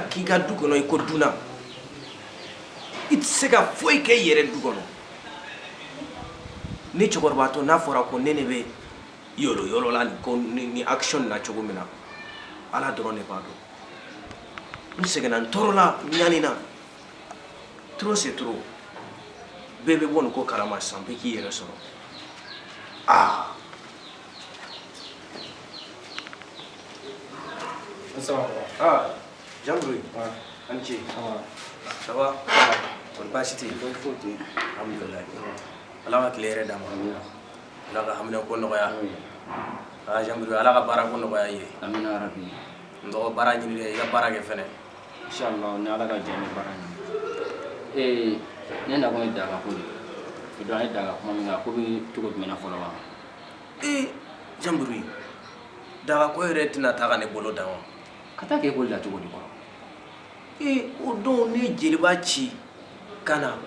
ka k'i ka du kɔnɔ i ko dunan i tɛ se ka foyi kɛ i yɛrɛ du kɔnɔ ni cɛkɔrɔba to n'a fɔra ko ne bɛ yɔlɔ yɔlɔ la ni action na cogo min na ala dɔrɔn de b'a dɔn n sɛgɛnna n tɔɔrɔla ɲani na trop c'est trop bɛɛ bɛ bɔ nin ko kalama sisan bɛɛ k'i yɛrɛ sɔrɔ Jean-Louis, Anchi, ça va? On passe ici. Alhamdulillah. Allah ka tile yɛrɛ d'an ma. Allah ka hamina ko nɔgɔya. Jean-Louis, Allah ka baara ko nɔgɔya i ye. Amina rabi. N tɔgɔ baara ɲini dɛ, i ka baara kɛ fɛnɛ. Inshallah, ni Allah ka jɛ ni baara ɲini. Ne nakun ye daga ko de. O don an ye daga kuma min kan ko bɛ cogo jumɛn na fɔlɔ wa? Jean-Louis, daga ko yɛrɛ tɛna taa ka ne bolo dan wa? Ka taa k'e bolo da cogo di kɔrɔ? O don ne jeliba ci ka na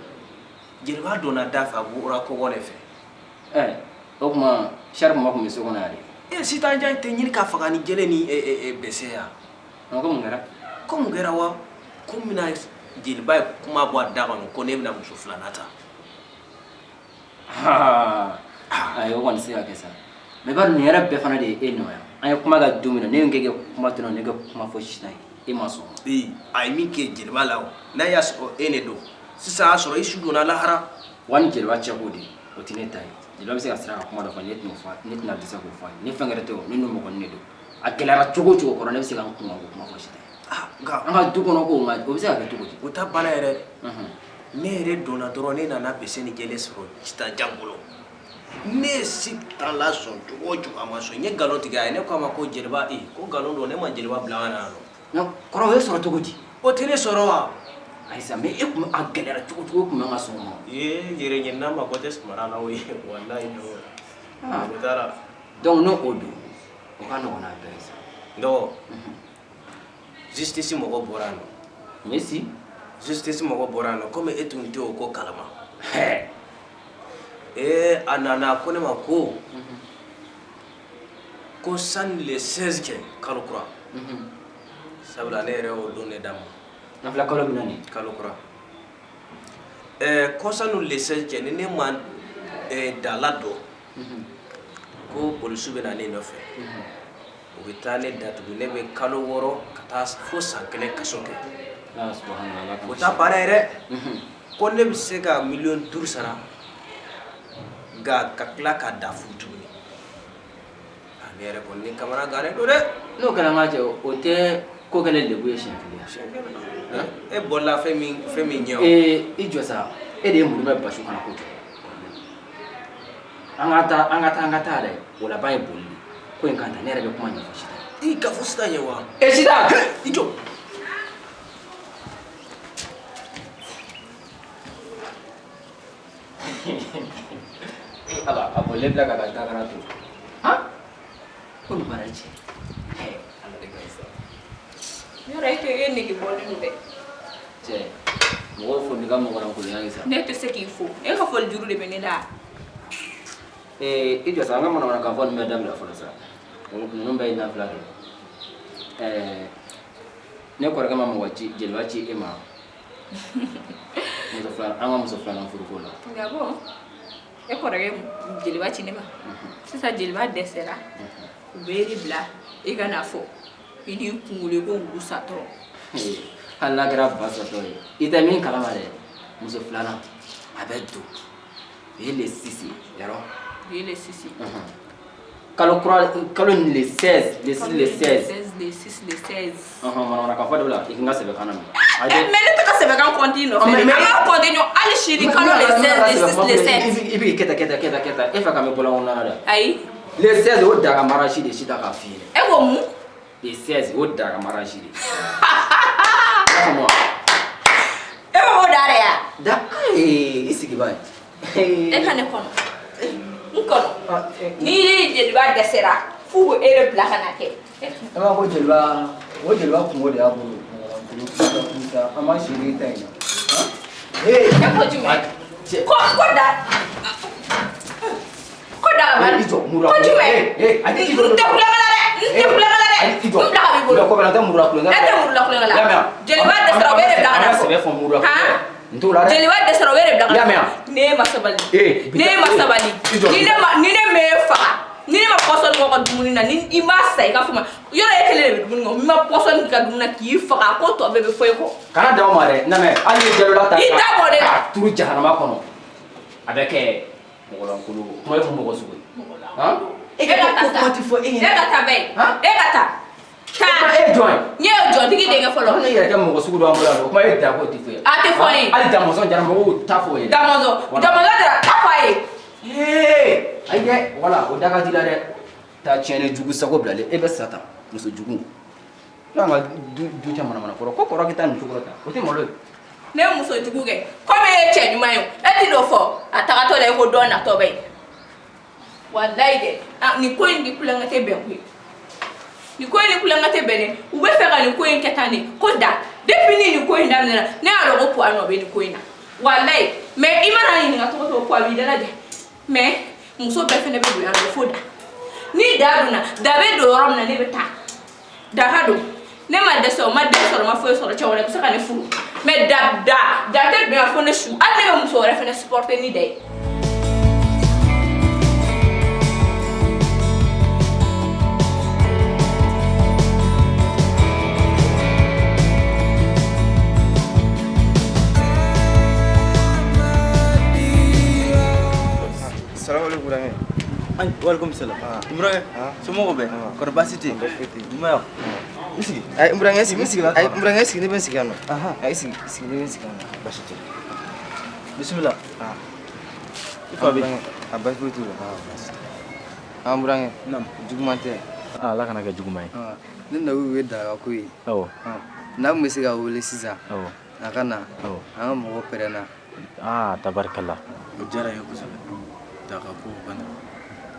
jeliba donna da fɛ a bɔra kɔgɔ de fɛ. O kuma Sharif ma tun bɛ so kɔnɔ yan de? Sitan jan tɛ ɲini ka faga ni jele ni bɛsɛ yan. Ko mun kɛra? Ko mun kɛra wa? Ko n bɛna jeliba ye kuma bɔ a da kɔnɔ ko ne bɛna muso filanan ta. Ayi o kɔni tɛ se ka kɛ sa. Mais bari nin yɛrɛ bɛɛ fana de ye e nɔ yan. An ye kuma kɛ don min na ne ye n kɛ kuma tɛ ne ka kuma fɔ sisan ye e ma sɔn. A ye min kɛ jeliba la o n'a y'a sɔrɔ e ne don sisan y'a sɔrɔ i su donna lahara. Wa ni jeliba cɛ ko de o tɛ ne ta ye. Jeliba bɛ se ka siran ka kuma dɔ fɔ ne tɛna dɛsɛ k'o fɔ a ye. Ni fɛn kɛra tɛ o ni mɔgɔ ne don. A gɛlɛyara cogo o cogo kɔrɔ ne bɛ se ka n kun kan k'o kuma fɔ sisan. Nka an ka du kɔnɔ ko o bɛ se ka kɛ cogo di? O ta bana yɛrɛ dɛ. Ne yɛrɛ donna dɔrɔn ne nana bese ni jɛlen sɔrɔ sitan jan bolo. Ne ye sitan lasɔn cogo o cogo a ma sɔn n ye nkalon tigɛ a ye ne ko a ma ko jeliba ko nkalon don ne ma jeliba bila an na yan nɔ. Kɔrɔ o ye sɔrɔ cogo di? O tɛ ne sɔrɔ wa? Ayi sa mais e kun a gɛlɛyara cogo o cogo e kun man ka sɔn o ma. Yɛrɛ ɲinina ma ko tɛ samara la o ye walayi o taara. Donc n'o don o ka nɔgɔn n'a bɛɛ ye sa. Dɔgɔ justice mɔgɔ bɔra yan nɔ. Merci. Justice mɔgɔ bɔra yan nɔ komi e tun tɛ o ko kalama. A nana ko ne ma ko sani le 16 cɛ kalo kura. Sabula ne yɛrɛ y'o don ne d'a ma. N'an filɛ kalo min na nin. Kalo kura. Ko sani le 16 cɛ ni ne ma dala dɔn ko polisiw bɛ na ne nɔfɛ. U bɛ taa ne datugu ne bɛ kalo 6 ka taa fo san 1 kaso kɛ. O ta baara yɛrɛ ko ne bɛ se ka $5,000,000 sara nka ka tila k'a da furu tuguni. Ne yɛrɛ kɔni ni kamana gannen don dɛ. N'o kɛra n ka cɛ o tɛ ko kɛlen degun ye siɲɛ kelen. E bɔla fɛn min ɲɛ o. I jɔ sa e de ye muru bɛ basi kɔnɔ ko jɔ. An ka taa dɛ o laban ye boli de ko in kan ta ne yɛrɛ bɛ kuma ɲɛfɔ sisan. I ka fɔ sisan ye wa? Sisan i jɔ. Ala a bɔlen bila ka taa kana to. Ko nin baara cɛ. Ala de ka ɲi sa. Yɔrɔ e tɛ e nege bɔlen don dɛ. Cɛ mɔgɔw fo n'i ka mɔgɔlankolonya ye sa. Ne tɛ se k'i fo e ka fɔli juru de bɛ ne da. I jɔ sa an ka manamanakan fɔ nin bɛ dabila fɔlɔ sa. Ninnu bɛɛ ye nafila kɛ. Ne kɔrɔkɛ ma mɔgɔ ci jeliba ci e ma. An ka muso filanan furuko la. Nka bon e kɔrɔkɛ jeliba ci ne ma. Sisan jeliba dɛsɛra u bɛ e bila e ka na fɔ i ni kunkolo ko wulu satɔ. Hali n'a kɛra ba satɔ ye i tɛ min kalama dɛ muso filanan a bɛ don o ye le 6 ye yarɔ. O ye le 6 ye. Kalo ni le 16 le 6 le 16. Le 6 le 16. Manamanakan fɔ de la i kan ka sɛbɛnkan na mɛn. Mais ne tɛ ka sɛbɛnkan kɔnti nɔfɛ. An ka kɔnti ɲɔ hali sini kalo le 16 le 6 le 7. I bɛ kɛta e fɛ ka mɛn bɔlɔnkɔnɔna la dɛ. Ayi. Le 16 o daga maraji de si ta k'a f'i ye. E ko mun? Le 16 o daga maraji de. E b'o da de ya? Da i sigi bani. E ka ne kɔnɔ. N kɔnɔ. Ni jeliba dɛsɛra f'u bɛ e de bila ka na kɛ. E ma ko jeliba o jeliba kungo de y'a bolo. An ma sigi ta in na. E ko jumɛn? Ko da. Ko da ma. Ko jumɛn? N tɛ kulonkɛ la dɛ. ko bela ta murula kulenga jeliba dɛsɛra o bɛ de bila ka na sɛbɛ fɔ murula jeliba dɛsɛra o bɛ de bila ka na ne ma sabali ni ne me faga ni ne ma pɔsɔni kɔ ka dumuni na ni I ma sa I ka fɔ ma yɔrɔ e kelen de bɛ dumuni kɔ min ma pɔsɔni ka dumuni na k'i faga ko tɔ bɛɛ bɛ fɔ I kɔ kana daw ma dɛ na mɛ hali ni jalola ta I da bɔ de la turu jahanama kɔnɔ a bɛ kɛ mɔgɔlankolon kuma ye mɔgɔ sugu ye e ka taa bɛɛ e ka taa e jɔn n ye jɔntigi denkɛ fɔlɔ ne yɛrɛ kɛ mɔgɔ sugu dɔ an bolo yan o kuma e da ko tɛ fɔ ye a tɛ fɔ ye hali damɔzɔn jara mɔgɔw ta fɔ ye damɔzɔn dara ta fɔ a ye ayi dɛ wala o da ka di la dɛ taa tiɲɛni jugu sago bilalen e bɛ sa ta muso jugu n'an ka du cɛ manamana kɔrɔ ko kɔrɔ k'i taa nin cogo la tan o tɛ malo ye ne ye muso jugu kɛ komi e ye cɛ ɲuman ye e tɛ n'o fɔ a tagatɔ la e ko dɔ natɔ bɛ yen walayi dɛ nin ko in ni kulonkɛ tɛ bɛn koyi nin ko in ni kulonkɛ tɛ bɛn dɛ u bɛ fɛ ka nin ko in kɛ tan de ko da depuis ni nin ko in daminɛna ne y'a dɔn ko poids nɔ bɛ nin ko in na walayi mais I mana ɲininka cogo cogo poids b'i dalajɛ mais muso bɛɛ fɛnɛ bɛ don yan nɔ fo da ni da donna da bɛ don yɔrɔ min na ne bɛ taa da ka don ne ma dɛsɛ o ma den sɔrɔ ma foyi sɔrɔ cɛ wɛrɛ bɛ se ka ne furu mais da tɛ don yan fo ne su hali ne bɛ muso wɛrɛ fɛnɛ supporter ni da ye. Welcome salam. Imran, semua kau berbasiti. Imran, isi. Imran isi ni besi kan? Isi ni besi kan? Basiti. Bismillah. Ifa bi. Abas betul. Imran, nam. Jugumante. Lah kana ke jugumai. Ni na wi da aku yi. Oh. Na mesi ga wole sisa. Oh. Akana. Oh. Anga mo perena. Tabarakallah. Ujara ya kusala. Da ka ko bana.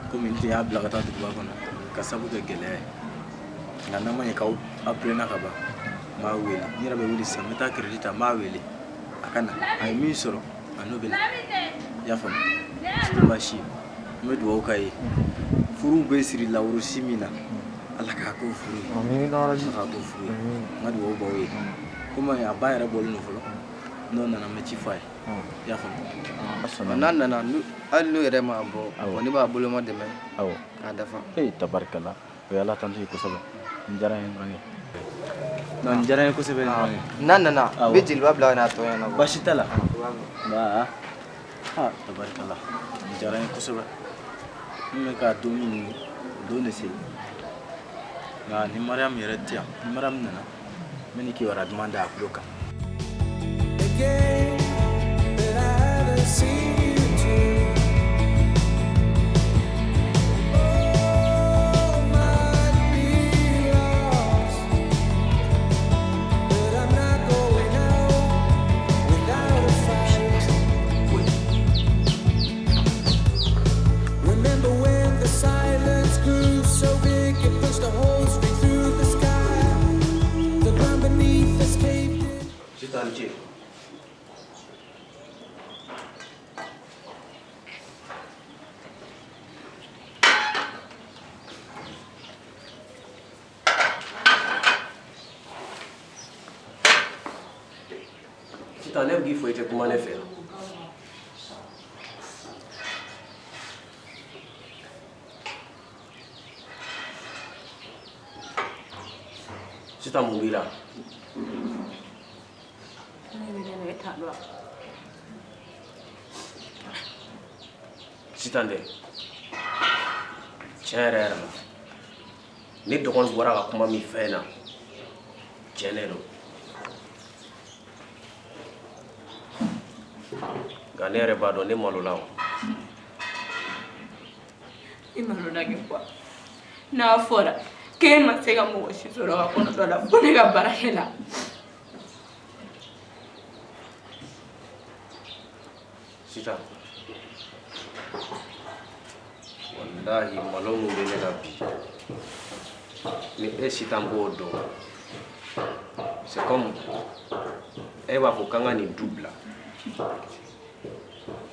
Komi nti ya bila ka taa duguba kɔnɔ ka sabu kɛ gɛlɛya ye nka n'a ma ɲɛ k'aw appeler ka ban n b'a wele n yɛrɛ bɛ wuli sisan n bɛ taa crédit ta n b'a wele a ka na a ye min sɔrɔ a n'o bɛ na i y'a faamu tɛ baasi ye n bɛ dugawu k'a ye furu bɛ siri lawurusi min na ala k'a k'o furu ye ala k'a k'o furu ye n ka dugawu b'aw ye komi a ba yɛrɛ bɔlen don fɔlɔ n'o nana n bɛ ci f'a ye i y'a faamu n'a nana hali n'o yɛrɛ ma bɔ ne b'a bolo ma dɛmɛ k'a dafa Tabarikala o ye Ala tanto ye kosɛbɛ n diyara n ye Nrange n diyara n ye kosɛbɛ Nrange n'a nana n bɛ jeliba bila ka n'a tɔ ɲɛna baasi t'a la Tabarikala n diyara n ye kosɛbɛ n bɛ k'a don min ɲini o don de se nka ni Mariam yɛrɛ tɛ yan ni Mariam nana n bɛ nin kibaruya duman d'a tulo kan. Sitan ne b'i fɔ I tɛ kuma ne fɛ sitan mun b'i la sitan dɛ tiɲɛ yɛrɛ yɛrɛ la ni dɔgɔnin bɔra ka kuma min fɛn na tiɲɛ ne don nka ne yɛrɛ b'a dɔn ne malola o I malola kɛ quoi n'a fɔra k'e ma se ka mɔgɔ si sɔrɔ ka kɔnɔ dɔ la fo ne ka baarakɛ la sitan wallahi malo min bɛ ne la bi ni e sitan b'o dɔn c'est comme e b'a fɔ k'an ka nin du bila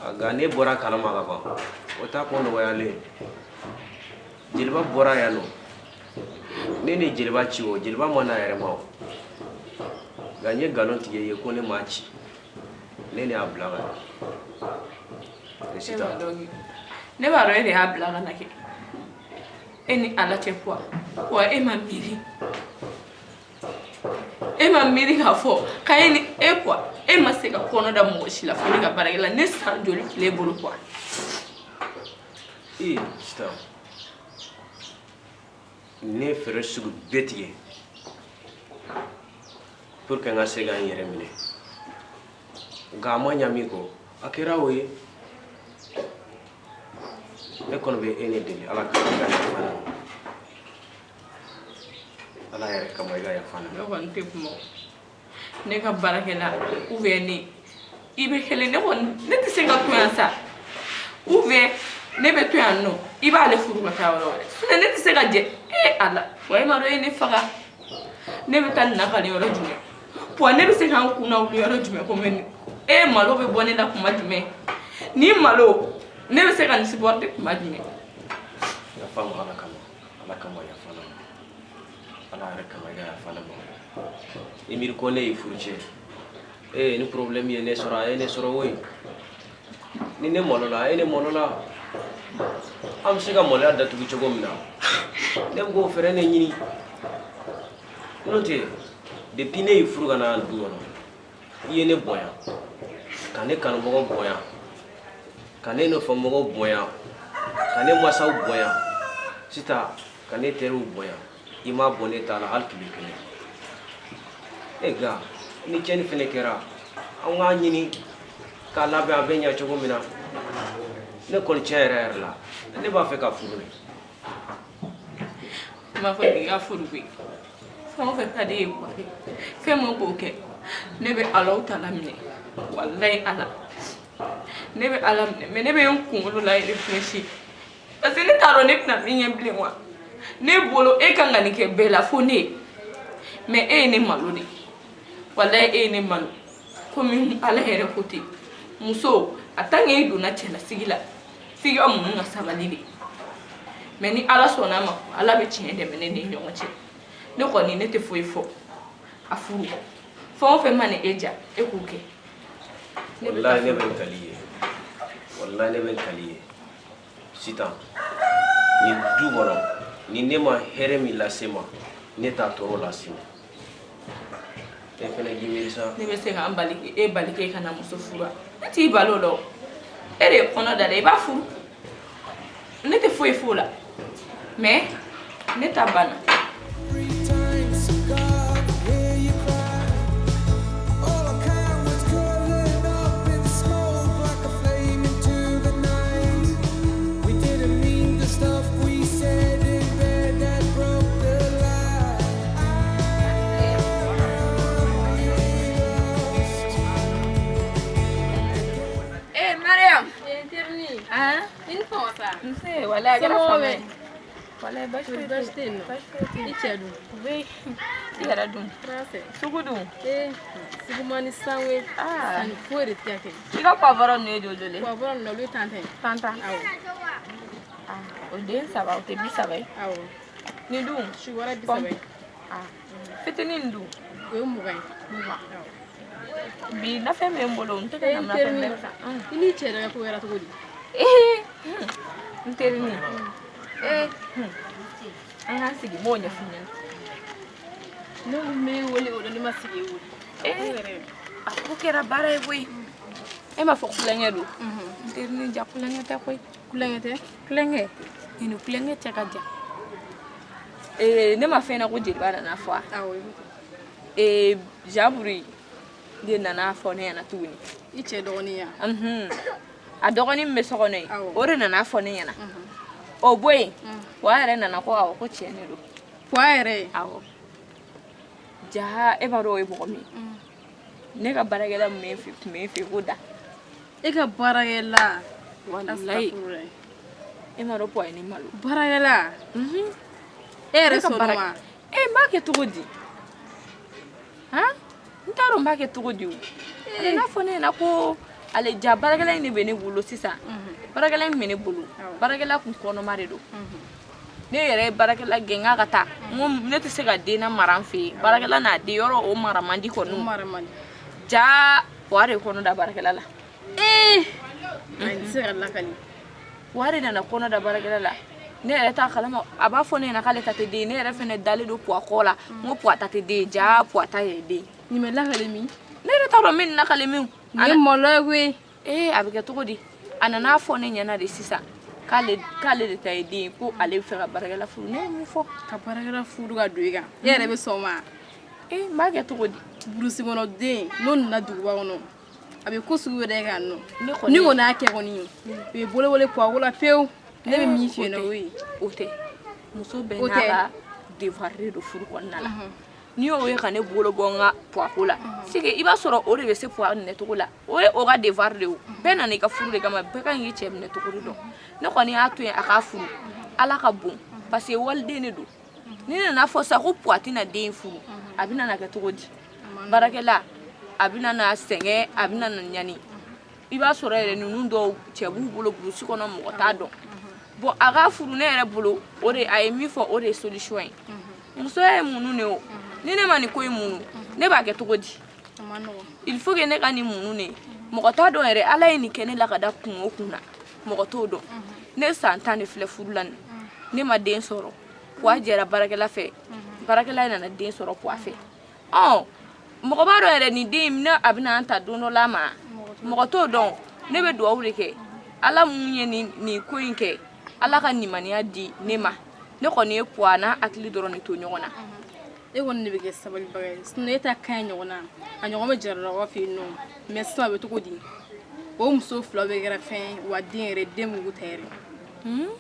nka ne bɔra kalama ka ban o t'a ko nɔgɔyalen jeliba bɔra yan nɔ ne ne jeliba ci o jeliba ma na yɛrɛ ma o nka n ye nkalon tigɛ ye ko ne m'a ci ne ne y'a bila ka na Sitan ne b'a dɔn e de y'a bila ka na kɛ e ni ala cɛ quoi wa e ma miiri k'a fɔ k'a ye ni e quoi e ma se ka kɔnɔ da mɔgɔ si la fo ne ka baarakɛla ne san joli tile bolo quoi Sitan ne ye fɛɛrɛ sugu bɛɛ tigɛ pour que n ka se ka n yɛrɛ minɛ nka a ma ɲa min kɔ a kɛra o ye ne kɔni bɛ e ne deli ala ka yafa ne ma ala yɛrɛ kama i ka yafa ne ma ne kɔni tɛ kuma ne ka baarakɛla ou bien ne i bɛ kelen ne tɛ se ka to yan sa ou bien ne bɛ to yan nɔ i b'ale furu ka taa yɔrɔ wɛrɛ sinon ne tɛ se ka jɛ ala wa e ma dɔn e ne faga ne bɛ taa nin nakali yɔrɔ jumɛn wa ne bɛ se k'an kunna wuli yɔrɔ jumɛn ko malo bɛ bɔ ne la kuma jumɛn ni malo ne bɛ se ka nin supporter kuma jumɛn yafa ma ala kama yafa ne ma ala yɛrɛ kama i ka yafa ne ma i miiri ko ne y'i furu cɛ ni problème ye ne sɔrɔ a ye ne sɔrɔ o ye ni ne malola a ye ne malola an bɛ se ka maloya datugu cogo min na ne bɛ k'o fɛɛrɛ ne ɲini n'o tɛ depuis ne y'i furu ka na du kɔnɔ i ye ne bonya ka ne kanubagaw bonya ka ne nɔfɛmɔgɔw bonya ka ne masaw bonya sisan ka ne teriw bonya i m'a bɔ ne ta la hali tile kelen nka ni tiɲɛni fɛnɛ kɛra an k'a ɲini k'a labɛn a bɛ ɲɛ cogo min na ne kɔni tiɲɛ yɛrɛ yɛrɛ la ne b'a fɛ ka furu de n b'a fɔ k'i ka furu koyi fɛn o fɛn ka di e ye quoi fɛn min k'o kɛ ne bɛ alaw ta la minɛ walayi ala ne bɛ ala minɛ mais ne bɛ n kunkolo la réfléchir parce que ne t'a dɔn ne bɛna min ɲɛ bilen wa ne bolo e kan ka nin kɛ bɛɛ la fo ne ye mais e ye ne malo de walayi e ye ne malo komi ala yɛrɛ ko ten muso a tant que e donna cɛlasigi la f'i ka muɲu ka sabali de mais ni ala sɔnna a ma ala bɛ tiɲɛ dɛmɛ ne ni ɲɔgɔn cɛ ne kɔni ne tɛ foyi fɔ a furu fɛn o fɛn ma ni e ja e k'o kɛ wallahi ne bɛ n kali ye wallahi ne bɛ n kali ye sitan nin du kɔnɔ ni ne ma hɛrɛ min lase ma ne t'a tɔɔrɔ lase ma e fɛnɛ k'i miiri sa ne bɛ se k'an bali e bali k'e kana muso furu ne t'i bali o la o e de ye kɔnɔ da dɛ i b'a furu ne tɛ foyi f'o la mais ne ta banna Nse wala kɛra fama wala bashi tɛ yen nɔ i cɛ dun u bɛ i yɛrɛ dun sugu dun sugu ma ni sango ye sanni foyi de tɛ kɛ i ka pavɔrɔ ninnu ye joli ye pavɔrɔ ninnu olu ye tantan awɔ o den saba o tɛ 30 ye awɔ ni dun su wɛrɛ 30 ye fitinin dun o ye 20 ye bi nafɛn bɛ n bolo n tɛ ka na nafɛn bɛɛ san i n'i cɛ yɛrɛ ka ko kɛra cogo di n terinin an k'an sigi n b'o ɲɛf'i ɲɛna ne ko n bɛ wele o la ne ma sigi e wele a ko kɛra baara ye koyi e m'a fɔ kulonkɛ don n terinin ja kulonkɛ tɛ koyi kulonkɛ tɛ kulonkɛ nin kulonkɛ cɛ ka jan ne ma fɛn na ko jeliba nana fɔ a awɔ jaburi de nana fɔ ne ɲɛna tuguni i cɛ dɔgɔnin ya a dɔgɔnin min bɛ so kɔnɔ yen o de nana fɔ ne ɲɛna o bɔ yen wa yɛrɛ nana ko awɔ ko tiɲɛ de don wa yɛrɛ awɔ ja e b'a dɔn o ye mɔgɔ min ne ka baarakɛla min tun bɛ n fɛ ko da e ka baarakɛla walayi e m'a dɔn po a ye ne malo baarakɛla e yɛrɛ sɔnna ma n b'a kɛ cogo di n t'a dɔn n b'a kɛ cogo di o ale n'a fɔ ne ɲɛna ko ale ja baarakɛla in de bɛ ne bolo sisan baarakɛla in bɛ ne bolo baarakɛla kun kɔnɔma de don ne yɛrɛ barakɛla gɛnga ka taa ne tɛ se ka den na mara n fɛ yen barakɛla n'a den yɔrɔ o mara man di kɔni jaa wari kɔnɔ da barakɛla la ayi se ka lakali wari nana kɔnɔ da barakɛla la ne yɛrɛ t'a kalama a b'a fɔ ne ɲɛna k'ale ta tɛ den ne yɛrɛ fɛnɛ dalen don puwa kɔ la n ko puwa ta tɛ den jaa puwa ta yɛrɛ den nin bɛ lakali min ne yɛrɛ t'a dɔn min lakale min nin ye mɔlɔ ye koyi a bɛ kɛ cogo di a nana fɔ ne ɲɛna de sisan k'ale de ta ye den ko ale bɛ fɛ ka barakɛla furu ne ye mun fɔ ka baarakɛla furu ka don i kan e yɛrɛ bɛ sɔn ma n b'a kɛ cogo di burusi kɔnɔ den n'o nana duguba kɔnɔ a bɛ ko sugu wɛrɛ kɛ yan nɔ ni kɔni y'a kɛ kɔni u ye bolo puwa la pewu ne bɛ min f'i ɲɛna o ye o tɛ muso bɛɛ n'a ka devoir de don furu kɔnɔna la n'i y'o ye ka ne bolo bɔ n ka puwako la c'est que i b'a sɔrɔ o de bɛ se puwa minɛ cogo la o ye o ka devoir de ye bɛɛ nana i ka furu de kama bɛɛ kan k'i cɛ minɛ cogo de dɔn ne kɔni y'a to yen a k'a furu ala ka bon parce que waliden de don ni nana fɔ sa ko puwa tɛna den furu a bɛ nana kɛ cogo di barakɛla a bɛ nana sɛgɛn a bɛ nana ɲani i b'a sɔrɔ yɛrɛ ninnu dɔw cɛ b'u bolo burusi kɔnɔ mɔgɔ t'a dɔn bon a ka furu ne yɛrɛ bolo o de a ye min fɔ o de ye solution ye muso ye munu ne o ni ne ma nin ko in munu ne b'a kɛ cogo di il faut que ne ka nin munu ne mɔgɔ t'a dɔn yɛrɛ ala ye nin kɛ ne la ka da kun o kun na mɔgɔ t'o dɔn ne san 10 de filɛ furu la nin ne ma den sɔrɔ puwa jɛra barakɛla fɛ barakɛla nana den sɔrɔ puwa fɛ mɔgɔ b'a dɔn yɛrɛ nin den ne a bɛna an ta don dɔ la ma mɔgɔ t'o dɔn ne bɛ duwawu de kɛ ala mun ye nin ko in kɛ ala ka nimaniya di ne ma ne kɔni ye puwa n'a hakili dɔrɔn de to ɲɔgɔn na e kɔni de bɛ kɛ sabalibaga ye sinon e ta ka ɲi ɲɔgɔn na a ɲɔgɔn bɛ jaralaw fɛ yen nɔ mais sisan a bɛ cogo di o muso fila bɛ kɛra fɛn wa den yɛrɛ den mugu tɛ yɛrɛ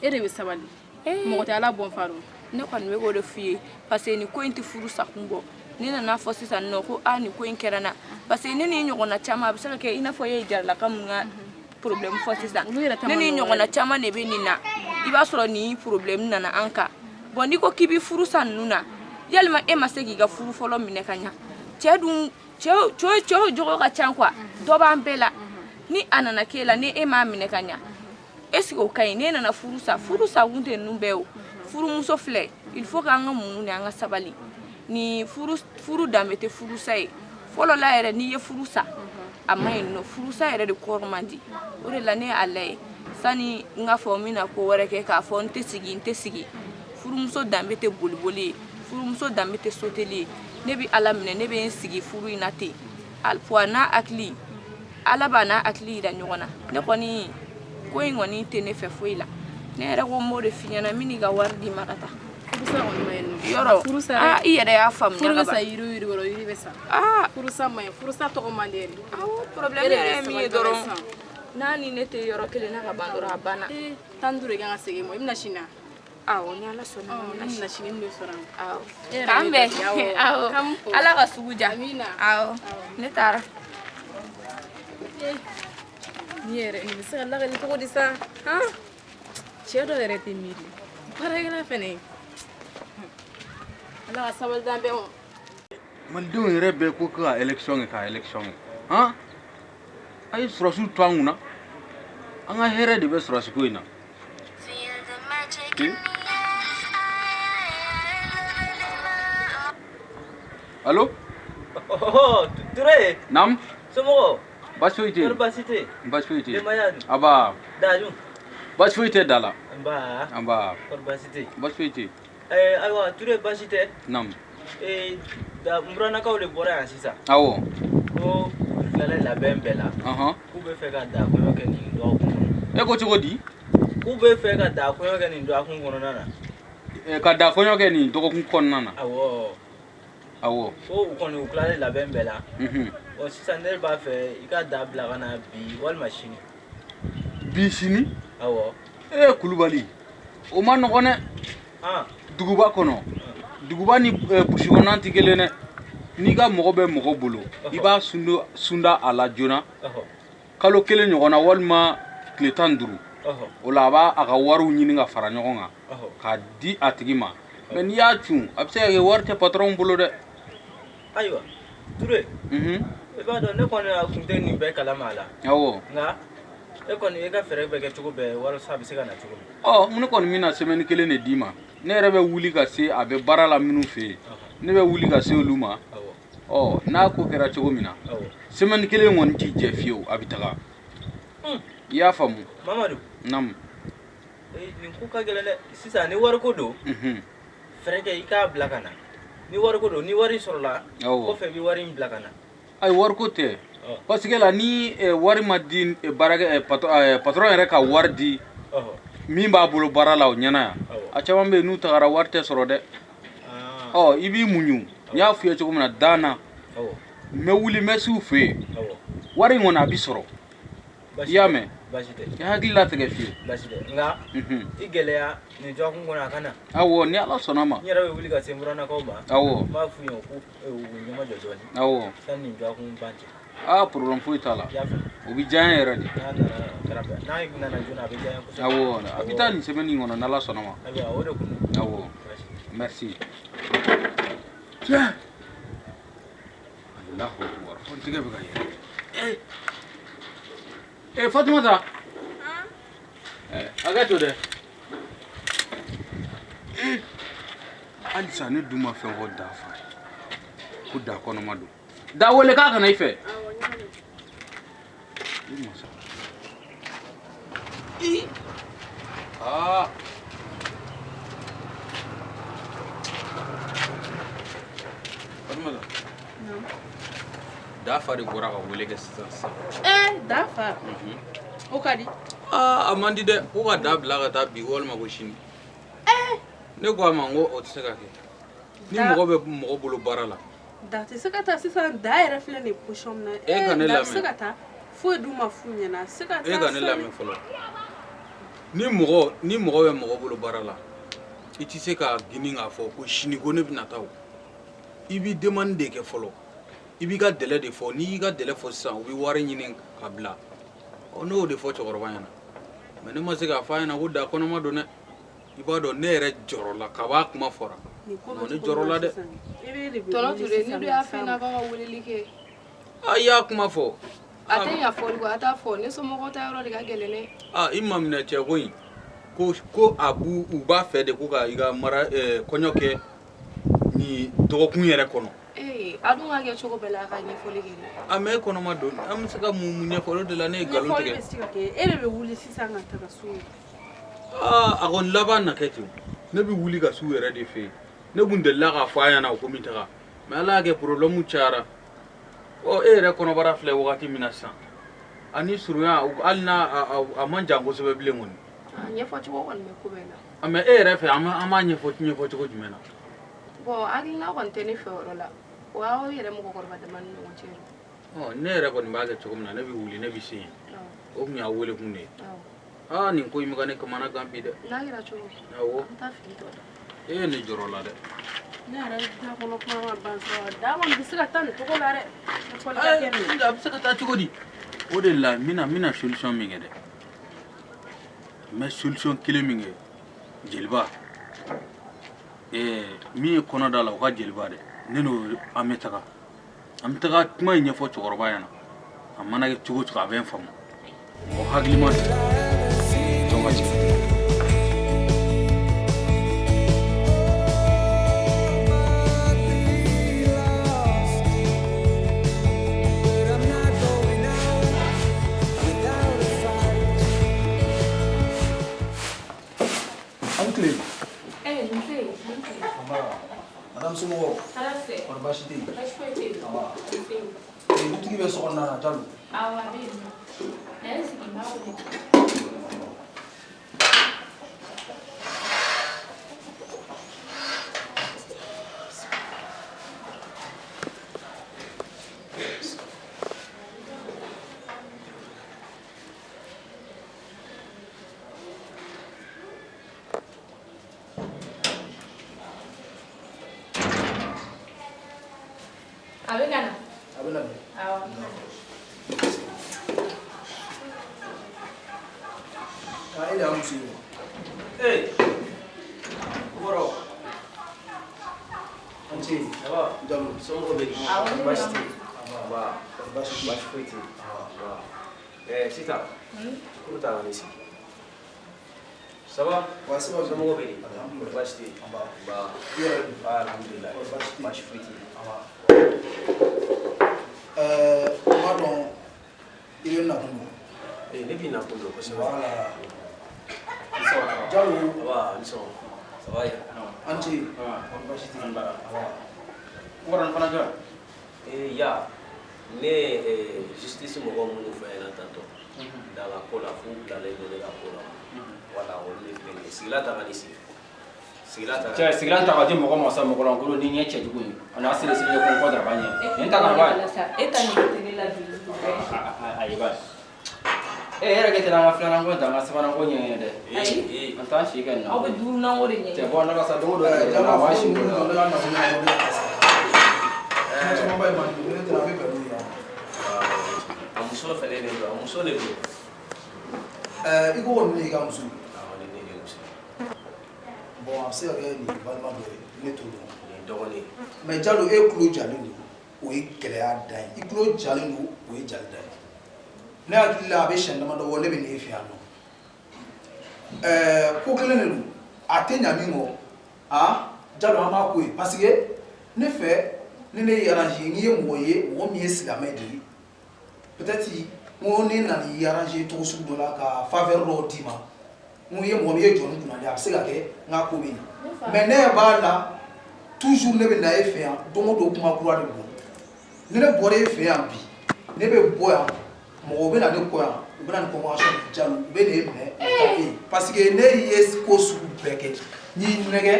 e de bɛ sabali mɔgɔ tɛ ala bɔn fa don ne kɔni bɛ k'o de f'i ye parce que nin ko in tɛ furu sakun bɔ ne nana fɔ sisan nɔ ko nin ko in kɛra n na parce que ne ni ɲɔgɔnna caman a bɛ se ka kɛ i n'a fɔ e ye jaralaka mun ka problème fɔ sisan ne ni ɲɔgɔnna caman de bɛ nin na i b'a sɔrɔ nin problème nana an kan bon n'i ko k'i bɛ furu sa ninnu na yalima e ma se k'i ka furu fɔlɔ minɛ ka ɲa cɛ dun cɛw jogo ka ca quoi dɔ b'an bɛɛ la ni a nana k'e la ni e m'a minɛ ka ɲa est ce que o ka ɲi n'e nana furu sa kun tɛ ninnu bɛɛ o furumuso filɛ il faut k'an ka muɲu ni an ka sabali ni furu danbe tɛ furusa ye fɔlɔ la yɛrɛ n'i ye furu sa a ma ɲi nɔ furusa yɛrɛ de kɔrɔ man di o de la ne ye a lajɛ sani n ka fɔ n bɛna ko wɛrɛ kɛ k'a fɔ n tɛ sigi furumuso danbe tɛ boliboli ye furumuso danbe tɛ soteli ye ne bɛ ala minɛ ne bɛ n sigi furu in na ten puwa n'a hakili ala b'a n'a hakili yira ɲɔgɔn na ne kɔni ko in kɔni tɛ ne fɛ foyi la ne yɛrɛ ko n b'o de f'i ɲɛna n bɛ n'i ka wari d'i ma ka taa yɔrɔ i yɛrɛ y'a faamuya ka ban yiri kɔrɔ yiri bɛ sa furusa man ɲi furusa tɔgɔ man di yɛrɛ problème yɛrɛ ye min ye dɔrɔn n'a ni ne tɛ yɔrɔ kelen na ka ban dɔrɔn a banna 15 de kan ka segin ma i bɛna sini awɔ ni ala sɔnna ma ne bɛna sini ne sɔrɔ awɔ k'an bɛn awɔ ala ka sugu ja awɔ ne taara ni yɛrɛ nin bɛ se ka lakali cogo di sa cɛ dɔ yɛrɛ tɛ miiri baarakɛla fɛnɛ ala ka sabali d'an bɛɛ ma malidenw yɛrɛ bɛɛ ko ka élection kɛ a ye sɔrɔsiw to an kunna an ka hɛrɛ de bɛ sɔrɔsi ko in na allo Ture naam somɔgɔw baasi foyi tɛ yen baasi tɛ yen baasi foyi tɛ yen denbaya dun aba Daju baasi foyi tɛ da la nba aba kɔri baasi tɛ yen baasi foyi tɛ yen ayiwa Ture baasi tɛ naam muranakaw de bɔra yan sisan awɔ ko u tilala labɛn bɛɛ la k'u bɛ fɛ ka da kɔɲɔ kɛ nin dɔgɔkun kɔnɔ e ko cogo di k'u bɛ fɛ ka da kɔɲɔ kɛ nin dɔgɔkun kɔnɔna na ka da kɔɲɔ kɛ nin dɔgɔkun kɔnɔna na awɔ ko u kɔni u tilala labɛn bɛɛ la sisan ne b'a fɛ i ka da bila ka na bi walima sini bi sini awɔ kulubali o ma nɔgɔn dɛ duguba kɔnɔ duguba ni burusi kɔnɔna tɛ kelen dɛ n'i ka mɔgɔ bɛ mɔgɔ bolo i b'a sunda a la joona kalo kelen ɲɔgɔn na walima tile 15 o la a b'a a ka wariw ɲini ka fara ɲɔgɔn kan k'a di a tigi ma mais n'i y'a cun a bɛ se ka kɛ wari tɛ patron bolo dɛ ayiwa Ture i b'a dɔn ne kɔni a kun tɛ nin bɛɛ kalama a la awɔ nka e kɔni e ka fɛɛrɛ bɛ kɛ cogo bɛɛ walasa a bɛ se ka na cogo min. Mun kɔni mina semaine kelen de d'i ma ne yɛrɛ bɛ wuli ka se a bɛ baara la minnu fɛ yen ne bɛ wuli ka se olu ma n'a ko kɛra cogo min na semaine kelen kɔni t'i jɛ fiyewu a bɛ taga i y'a faamu. Mamadu. Naamu. Nin ko ka gɛlɛn dɛ sisan ni wari ko don fɛrɛ kɛ i k'a bila ka na ni wari ko don ni wari sɔrɔla kɔfɛ i bɛ wari in bila ka na. Ayi wari ko tɛ parce que la ni wari ma di baarakɛ patron yɛrɛ ka wari di min b'a bolo baara la o ɲɛna yan a caman bɛ yen n'u tagara wari tɛ sɔrɔ dɛ i b'i muɲu n y'a f'i ye cogo min na dan na n bɛ wuli n bɛ s'u fɛ yen wari in kɔni a bɛ sɔrɔ i y'a mɛn i hakili latigɛ fiyewu. Basi tɛ nka i gɛlɛya nin dɔgɔkun kɔnɔ a ka na. Awɔ ni Ala sɔnna ma. N yɛrɛ bɛ wuli ka se Muranakaw ma. Awɔ. N b'a f'u ye ko u ɲɛma jɔ dɔɔni. Awɔ. Sani nin dɔgɔkun ban cɛ. Problème foyi t'a la. I y'a faamu. O bɛ diya n ye yɛrɛ de. N'a nana kɛrɛfɛ n'a nana joona a bɛ diya n ye kosɛbɛ. Awɔ a bɛ taa nin semaine in kɔnɔ n'Ala sɔnna ma. Ayiwa o de kun don. Awɔ merci. Tiɲɛ. Alahu akbar fɔ n tigɛ bɛ ka yɛlɛ. Fatumata. Hakɛ to dɛ. Halisa ne dun ma fɛn fɔ Da fa ye ko Da kɔnɔma don. Da wele k'a kana i fɛ. Fatumata. Da fa de bɔra ka wele kɛ sisan. Da fa. O ka di. A man di dɛ ko ka Da bila ka taa bi walima ko sini. Ne ko a ma n ko o tɛ se ka kɛ ni mɔgɔ bɛ mɔgɔ bolo baara la. Da tɛ se ka taa sisan Da yɛrɛ filɛ nin position min na ka ne Da lamɛn tɛ se ka taa foyi dun ma f'u ɲɛna se ka taa ka ne lamɛn fɔlɔ ni mɔgɔ bɛ mɔgɔ bolo baara la i tɛ se ka gini k'a fɔ ko sini ko ne bɛna taa o i b'i demande de kɛ fɔlɔ i b'i ka délai de fɔ n'i y'i ka délai fɔ sisan u bɛ wari ɲini ka bila ne y'o de fɔ cɛkɔrɔba ɲɛna mais ne ma se k'a fɔ a ɲɛna ko Da kɔnɔma don dɛ i b'a dɔn ne yɛrɛ jɔrɔla kab'a kuma fɔra ne jɔrɔla dɛ. Tɔnɔ Ture ni dun y'a fɛn na k'a ka weleli kɛ. I y'a kuma fɔ. A tɛ ɲa fɔli kɔ a t'a fɔ ne somɔgɔw ta yɔrɔ de ka gɛlɛn dɛ. I ma minɛ cɛ ko in ko u b'a fɛ de ko ka i ka kɔɲɔ kɛ nin dɔgɔkun yɛrɛ kɔnɔ. A dun ka kɛ cogo bɛɛ la a ka ɲɛfɔli kɛ dɛ. Mais e kɔnɔma don an bɛ se ka mun ɲɛfɔ o de la ne ye nkalon tigɛ. Ɲɛfɔli bɛ se ka kɛ e de bɛ wuli sisan ka taga so ye. A kɔni laban na kɛ ten ne bɛ wuli ka s'u yɛrɛ de fɛ yen ne tun delila k'a fɔ a ɲɛna o ko min taga mais Ala y'a kɛ problème cayara e yɛrɛ kɔnɔbara filɛ wagati min na sisan ani surunya hali n'a a man jan kosɛbɛ bilen kɔni. Ɲɛfɔ cogo kɔni bɛ ko bɛɛ la. Mais e yɛrɛ fɛ an b'a ɲɛfɔ cogo jumɛn na. Bon hakilina kɔni tɛ ne fɛ o yɔrɔ la o y'aw yɛrɛ mɔgɔkɔrɔba dama ni ɲɔgɔn cɛ. Ne yɛrɛ kɔni b'a kɛ cogo min na ne bɛ wuli ne bɛ se yen o tun y'a wele kun de ye. Nin ko in bɛ ka ne kamana gan bi dɛ. N'a kɛra cogo awɔ an t'a fili tɔ la. E ye ne jɔrɔ la dɛ. Ne yɛrɛ Da kɔnɔ kuma ma ban sɔrɔ Da kɔni bɛ se ka taa nin cogo la dɛ. A bɛ se ka taa cogo di o de la n bɛna solution min kɛ dɛ n bɛ solution kelen min kɛ jeliba min ye kɔnɔ da la o ka jeliba dɛ ne n'o an bɛ taga kuma in ɲɛfɔ cɛkɔrɔba ɲɛna a mana kɛ cogo cogo a bɛ n faamu o hakilima de donc ka jigin. Madame somɔgɔw kɔni baasi tɛ yen dutigi bɛ sokɔnɔna na Jalo. Awɔ a bɛ yen nɔ a ye sigi n b'a wele. A bɛ ka na. A bɛ na bi. Awɔ. E de y'a muso ye wa. Kɔrɔ. An ce Jalo somɔgɔw bɛ di. Baasi tɛ yen. Baasi foyi tɛ yen. sisan k'u taa ni sigi ça va Ouais, ça va. somɔgɔw bɛ di Alhamdulillah. baasi tɛ yen alhamdulilayi baasi foyi tɛ yen M'a dɔn i bɛ na kun don. ne b'i nakun dɔn kosɛbɛ Voilà. Jalo Jalo, aba ni sɔn ça va ya an ce. Baasi tɛ yen. Ngora fana jɔ. ya ne justice mɔgɔ minnu fɛ yen tantɔ dans la ko la f'u bilalen don ne ka ko la voilà olu de filɛ nin ye sigila ta ka di sigi sigila ta Cɛ sigilan ta ka di mɔgɔ ma sa mɔgɔ lankolon ni ɲɛ cɛjugu ye a n'a siri siri ko kɔ dara ɲɛ nin ta ka ba e ta ni tele la bi ayi ba e yɛrɛ kɛ tɛ an ka filanan ko ta an ka sabanan ko ɲɛ dɛ ayi an t'an si kɛ nin na aw bɛ duurunan ko de ɲɛ cɛ bɔ ne ka sa don o don Jalo, a b'a fo si ninnu bolo dɔn ne ka na kun na o de ka sa. Kuma camanba ye man di. Ne tɛna a bɛ bɛn n'o ye. a muso fɛnɛ de don a muso de don I ko ko nin de y'i ka muso ye. awɔ ni ne de muso Bon, a bɛ se ka kɛ nin balima dɔ ye ne t'o dɔn. nin dɔgɔnin Mais Jalo, e tulo jalen don o ye gɛlɛya dan ye. I tulo jalen don o ye jali dan ye. Ne hakili la a bɛ siɲɛ damadɔ bɔ ne bɛ n'e fɛ yan nɔ. Ko kelen de don a tɛ ɲa min kɔ Jalo an b'a ko ye parce que ne fɛ ni ne y'i arranger n'i ye mɔgɔ ye mɔgɔ min ye silamɛ de ye peut-être n ko ne nana i arranger cogo sugu dɔ la ka faveur dɔw d'i ma n ko i ye mɔgɔ min ye jɔnni kunna de a bɛ se ka kɛ n ka ko bɛ ɲɛ mais ne b'a la toujours ne bɛ na e fɛ yan don o don kuma kura de don ni ne bɔra e fɛ yan bi ne bɛ bɔ yan mɔgɔw bɛ na ne kɔ yan u bɛ na ni convocation de Jalo u bɛ n'e minɛ ka taa e ye parce que ne ye ko sugu bɛɛ kɛ n y'i nɛgɛ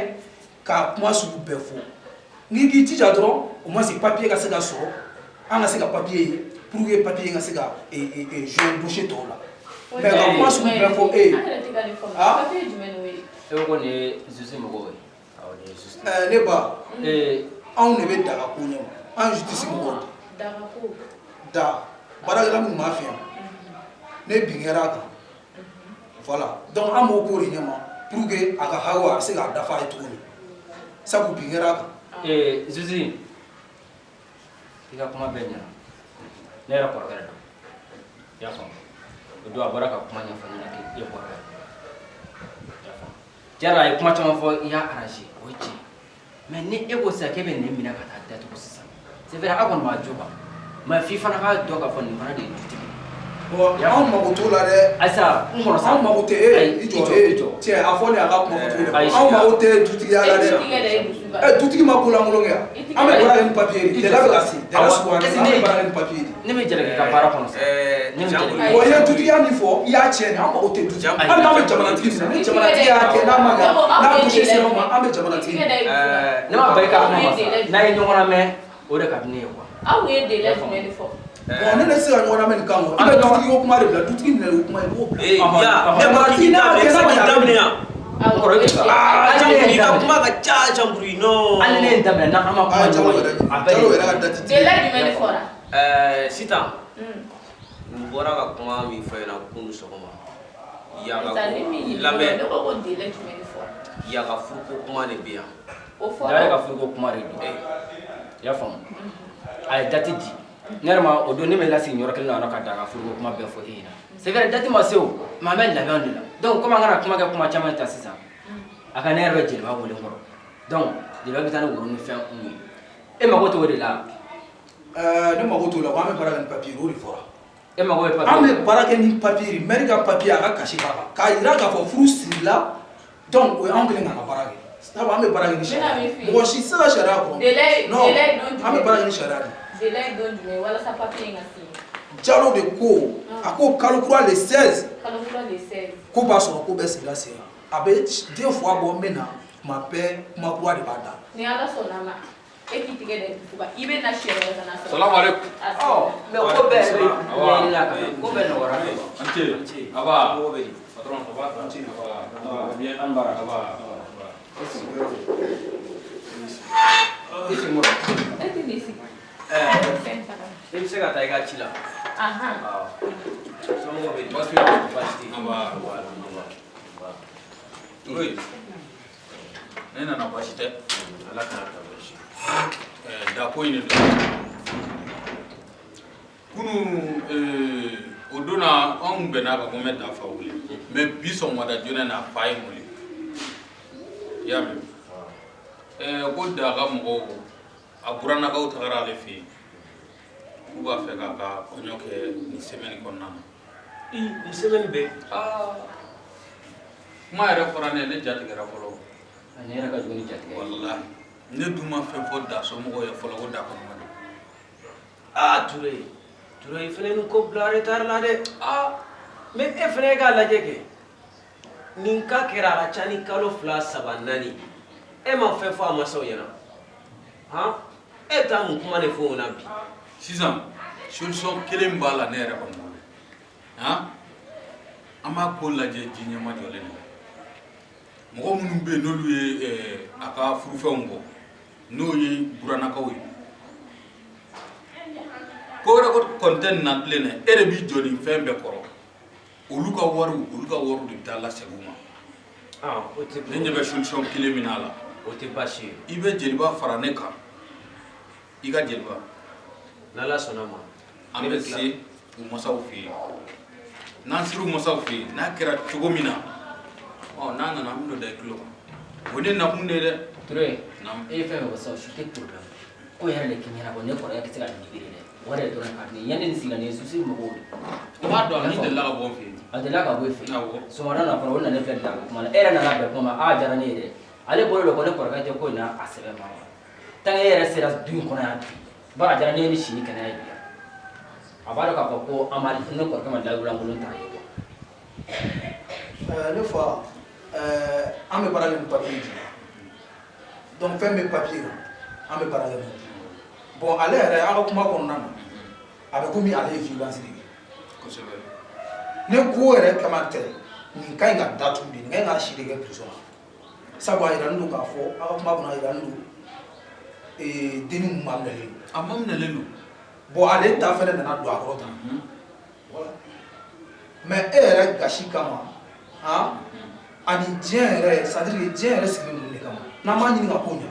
ka kuma sugu bɛɛ fɔ n'i k'i jija dɔrɔn o ma se papier ka se ka sɔrɔ an ka se ka papier ye pour que papier ka se ka jouer dossier tɔw la mais ka kuma sugu bɛɛ fɔ e ye e ko nin ye justice mɔgɔw ye awɔ ni ye justice ne ba anw de bɛ daga ko ɲɛ ma an justice mɔgɔw da baarakɛla minnu b'a fɛ yan ne bingera a kan voilà donc an b'o ko de ɲɛ ma pour que a ka hawa a bɛ se k'a dafa a ye cogo min sabu bingera a kan Zuzi i ka kuma bɛɛ ɲɛna ne yɛrɛ kɔrɔkɛ don i y'a faamu o don a bɔra ka kuma ɲɛfɔ ɲɛna k'i ye kɔrɔkɛ i y'a faamu tiɲɛ a ye kuma caman fɔ i y'a arranger o ye tiɲɛ mais ni e ko sisan k'e bɛ nin minɛ ka taa datugu sisan c'est vrai a kɔni b'a jo kan mais f'i fana k'a dɔn k'a fɔ nin fana de ye dutigi bon anw mago t'o la dɛ ayisa n kɔnɔ sa anw mago tɛ i jɔ cɛ a fɔ ne a ka kuma fɔ cogo de anw mago tɛ dutigiya la dɛ dutigi ma ko lankolon kɛ yan an bɛ baara kɛ ni papier de dɛgɛ bɛ ka se dɛgɛ sugandi an bɛ baara kɛ ni papier de ne bɛ jalaki ka baara kɔnɔ sa o ye dutigiya min fɔ i y'a tiɲɛ de an mago tɛ dutigi hali n'an bɛ jamanatigi minɛ ni jamanatigi y'a kɛ n'a ma kɛ n'a dossier sera o ma an bɛ jamanatigi minɛ ne ma bɛɛ ka kuma ma sa n'a ye ɲɔgɔn lamɛn o de ka di ne ye quoi aw ye délai jumɛn de fɔ bon ne se ka ɲɔgɔn lamɛn nin kan kɔ i bɛ dutigi ko kuma de bila dutigi minɛ o kuma i b'o bila jamanatigi n'a kɛ n'a ma daminɛ yan kɔrɔ i i ka kuma ka ca Jamburu non hali ne ye daminɛ n'a an ma kuma Jalo yɛrɛ ka date délai jumɛn de fɔra sitan n bɔra ka kuma min fɔ ɲɛna kunun sɔgɔma yaga furuko kuma de bɛ yan da ka furuko kuma de don i y'a faamu a ye date di ne yɛrɛ ma o don ne bɛ lasigi yɔrɔ kelen na ka da ka furuko kuma bɛɛ fɔ e ɲɛna c'est vrai date ma se o mais an bɛ labɛnw de la donc comme an kana kuma kɛ kuma caman ta sisan a ka ne yɛrɛ bɛ jeliba wele kɔrɔ donc jeliba bɛ taa ni woro ni fɛn kun ye e mago t'o de la ne mago t'o la ko an bɛ baara kɛ ni papier o de fɔra e mago bɛ papier an bɛ baara kɛ ni papier de maire ka papier a ka kasi b'a kan k'a jira k'a fɔ furu sirila donc o ye anw kelen k'an ka baara kɛ sabu an bɛ baara kɛ ni sariya mɔgɔ si tɛ se ka sariya kɔrɔ non an bɛ baara kɛ ni sariya de délai don jumɛn walasa papier in ka signer Jalo de ko a ko kalo kura le 16 ko b'a sɔrɔ ko bɛɛ sigira sen kan a bɛ den fɔ a bɔ n bɛ na tuma bɛɛ kuma kura de b'a da ni Ala sɔnna ma e k'i tigɛ da duguba i bɛ na siyɛn wɛrɛ ka na sɔrɔ salamu aleykum mais ko bɛɛ bɛ ɲɛɲini la ka ko bɛɛ nɔgɔra an ce aba patron ça va bien an bara e tɛ nin sigi i bɛ se ka taa i ka ci la somɔgɔw bɛ di baasi tɛ yen oui ne nana baasi tɛ ala kana taa baasi da ko in de don kunun o donna anw bɛnna ka ko n bɛ dafa wuli mais bi sɔgɔmada joona na fa ye wuli i y'a mɛn ko daga mɔgɔw a burannakaw tagara ale fɛ yen k'u b'a fɛ k'a ka kɔɲɔ kɛ nin semaine kɔnɔna na nin semaine bɛɛ kuma yɛrɛ fɔra ne jatigɛra fɔlɔ ne yɛrɛ ka jugu ni jatigɛ wallahi ne dun ma fɛn fɔ da somɔgɔw ye fɔlɔ ko da kɔnɔma don Ture i fana ni ko bila retard la dɛ mais e fana k'a lajɛ kɛ nin ka kɛra a ka ca ni kalo 2 3 4 e ma fɛn fɔ a masaw ɲɛna e bɛ taa mun kuma de fɔ o na bi sisan solution kelen b'a la ne yɛrɛ kɔni bolo an b'a ko lajɛ ji ɲɛma jɔlen na mɔgɔ minnu bɛ yen n'olu ye a ka furufɛnw bɔ n'o ye burannakaw ye ko wɛrɛ kɔni tɛ nin na bilen dɛ e de b'i jɔ nin fɛn bɛɛ kɔrɔ olu ka wariw de bɛ taa lasegin u ma ne ɲɛ bɛ solution kelen min na a la o tɛ baasi ye i bɛ jeliba fara ne kan i ka jeliba n'Ala sɔnna ma an bɛ se u masaw fɛ yen n'an sera u masaw fɛ yen n'a kɛra cogo min na n'a nana an bɛ don da i tulo kan o ne nakun de ye dɛ Ture e ye fɛn fɛn fɔ sisan su tɛ problème ko yɛrɛ de k'i ɲɛna ko ne kɔrɔkɛ tɛ se ka nin dɛ wari de dɔrɔn ka di yanni nin sigira nin ye susi mɔgɔw de i b'a dɔn ni delila ka bɔ n fɛ yen a delila ka bɔ e fɛ yen sɔgɔmada na fana o nana ne filɛ dan kuma na e yɛrɛ nana bɛn kuma ma a diyara ne ye dɛ ale bolo de ko ne kɔrɔkɛ tɛ ko in na a sɛbɛn ma tant que e yɛrɛ sera du in kɔnɔ yan bi bari a diyara ne ye ni sini kɛnɛya ye bi a b'a dɔn k'a fɔ ko an b'a ne kɔrɔkɛ ma dawulankolon ta ye ne fa an bɛ baara kɛ ni papier de ye donc fɛn bɛ papier kan an bɛ baara kɛ n'o bon ale yɛrɛ a ka kuma kɔnɔna na a bɛ komi ale ye violence de kɛ kosɛbɛ ne ko yɛrɛ kama tɛ nin ka ɲi ka datugu de nin ka ɲi ka si de kɛ prison na sabu a yiralen don k'a fɔ a ka kuma kɔnɔ a yiralen don denni mun maminɛlen don a maminɛlen don bon ale ta fɛnɛ nana don a kɔrɔ tan voilà mais e yɛrɛ gasi kama ani diɲɛ yɛrɛ c'est à dire que diɲɛ yɛrɛ sigilen don de kama n'an m'a ɲini ka ko ɲɛ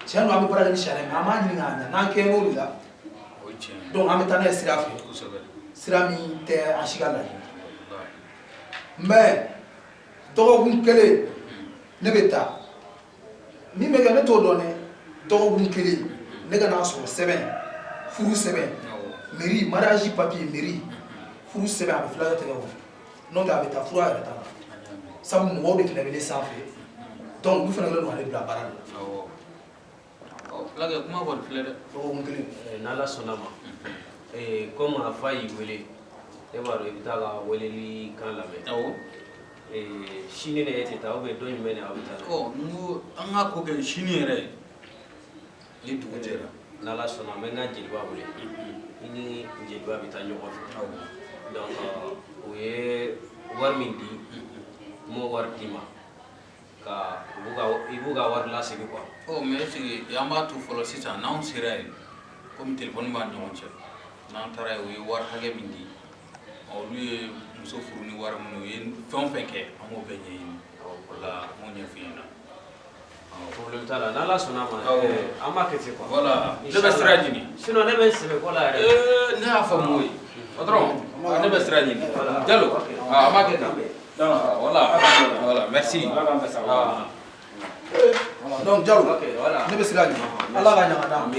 tiɲɛ don an bɛ baara kɛ ni sariya mais an m'a ɲini k'a ɲɛ n'an kɛ n'o de la donc an bɛ taa n'a ye sira fɛ sira min tɛ an si ka laɲini mais dɔgɔkun kelen ne bɛ taa min bɛ kɛ ne t'o dɔn dɛ dɔgɔkun kelen ne ka n'a sɔrɔ sɛbɛn furu sɛbɛn mairie mariage papier mairie furu sɛbɛn a bɛ filakɛ tɛgɛ kɔnɔ n'o tɛ a bɛ taa fura yɛrɛ t'a la sabu mɔgɔw de fana bɛ ne sanfɛ donc olu fana kɛlen don ale bila baara de la fulakɛ kuma kɔni filɛ dɛ dɔgɔkun kelen n'Ala sɔnna ma comme a fa y'i wele e b'a dɔn i bɛ taa ka weleli kan lamɛn sini de e tɛ taa ou bien don jumɛn de aw bɛ taa n ko an ka ko kɛ sini yɛrɛ ni dugu jɛra n'Ala sɔnna n bɛ n ka jeliba wele i ni jeliba bɛ taa ɲɔgɔn fɛ donc o ye wari min di n m'o wari d'i ma ka i b'u ka wari lasegin quoi mais est-ce que an b'a to fɔlɔ sisan n'anw sera yen komi téléphone b'an ɲɔgɔn cɛ n'an taara yen o ye wari hakɛ min di olu ye muso furu ni wari minnu ye fɛn o fɛn kɛ an b'o bɛɛ ɲɛɲini o la an b'o ɲɛf'i ɲɛna problème t'a la n'Ala sɔnna ma an b'a kɛ ten quoi voilà ne bɛ sira ɲini sinon ne bɛ sɛbɛn ko la yɛrɛ ne y'a faamu o ye patron ne bɛ sira ɲini Jalo an b'a kɛ tan voilà merci donc Jalo ne bɛ sira ɲini Ala ka ɲaga d'an ma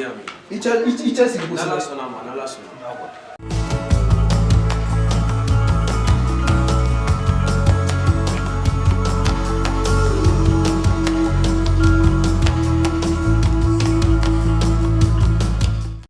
i cɛ sigi ko n'Ala sɔnna ma n'Ala sɔnna